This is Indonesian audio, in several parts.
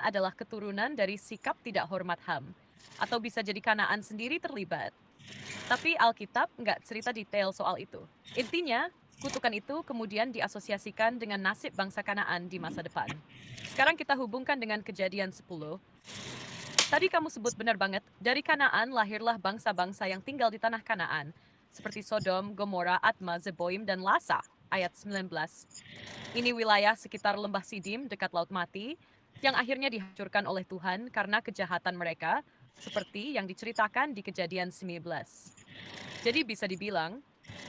adalah keturunan dari sikap tidak hormat HAM. Atau bisa jadi Kanaan sendiri terlibat. Tapi Alkitab nggak cerita detail soal itu. Intinya, kutukan itu kemudian diasosiasikan dengan nasib bangsa Kanaan di masa depan. Sekarang kita hubungkan dengan Kejadian 10. Tadi kamu sebut benar banget, dari Kanaan lahirlah bangsa-bangsa yang tinggal di tanah Kanaan, seperti Sodom, Gomora, Atma, Zeboim, dan Lasa, ayat 19. Ini wilayah sekitar lembah Sidim dekat Laut Mati, yang akhirnya dihancurkan oleh Tuhan karena kejahatan mereka, seperti yang diceritakan di Kejadian 19. Jadi bisa dibilang,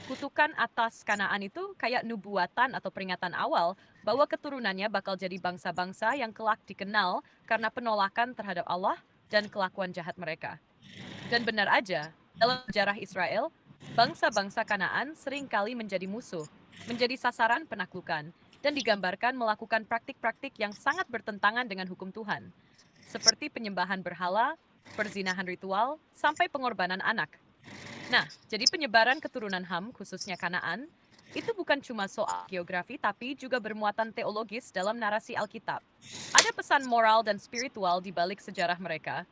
kutukan atas Kanaan itu kayak nubuatan atau peringatan awal bahwa keturunannya bakal jadi bangsa-bangsa yang kelak dikenal karena penolakan terhadap Allah dan kelakuan jahat mereka. Dan benar aja, dalam sejarah Israel, bangsa-bangsa Kanaan seringkali menjadi musuh, menjadi sasaran penaklukan, dan digambarkan melakukan praktik-praktik yang sangat bertentangan dengan hukum Tuhan, seperti penyembahan berhala, perzinahan ritual, sampai pengorbanan anak. Nah, jadi penyebaran keturunan Ham, khususnya Kanaan, itu bukan cuma soal geografi, tapi juga bermuatan teologis dalam narasi Alkitab. Ada pesan moral dan spiritual di balik sejarah mereka,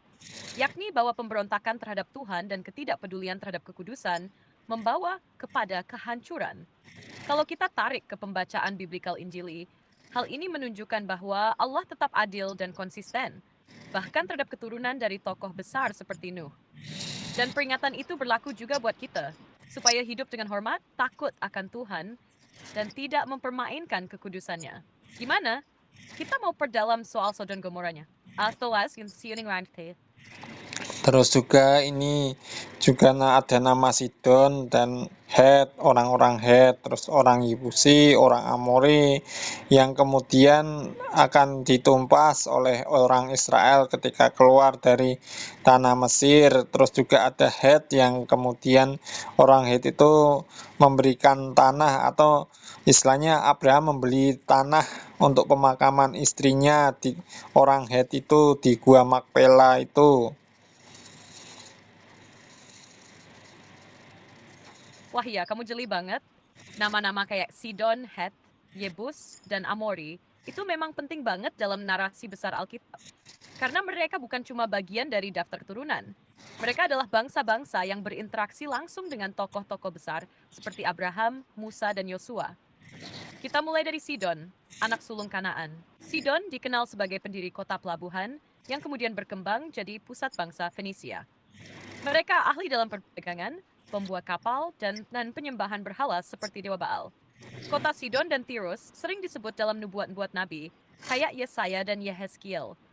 yakni bahwa pemberontakan terhadap Tuhan dan ketidakpedulian terhadap kekudusan membawa kepada kehancuran. Kalau kita tarik ke pembacaan biblikal Injili, hal ini menunjukkan bahwa Allah tetap adil dan konsisten, bahkan terhadap keturunan dari tokoh besar seperti Nuh. Dan peringatan itu berlaku juga buat kita, supaya hidup dengan hormat, takut akan Tuhan, dan tidak mempermainkan kekudusannya. Gimana? Kita mau perdalam soal Sodom Gomoranya. Astolas yung siuning rante. Terus juga ini juga ada nama Sidon dan Het, orang-orang Het, terus orang Yebusi, orang Amori yang kemudian akan ditumpas oleh orang Israel ketika keluar dari tanah Mesir. Terus juga ada Het yang kemudian orang Het itu memberikan tanah atau istilahnya Abraham membeli tanah untuk pemakaman istrinya di orang Het itu di Gua Makpela itu. Wah iya, kamu jeli banget. Nama-nama kayak Sidon, Het, Yebus, dan Amori itu memang penting banget dalam narasi besar Alkitab. Karena mereka bukan cuma bagian dari daftar keturunan. Mereka adalah bangsa-bangsa yang berinteraksi langsung dengan tokoh-tokoh besar seperti Abraham, Musa, dan Yosua. Kita mulai dari Sidon, anak sulung Kanaan. Sidon dikenal sebagai pendiri kota pelabuhan yang kemudian berkembang jadi pusat bangsa Fenisia. Mereka ahli dalam perdagangan, pembuat kapal, dan penyembahan berhala seperti Dewa Baal. Kota Sidon dan Tirus sering disebut dalam nubuat-nubuat Nabi, kayak Yesaya dan Yehezkiel,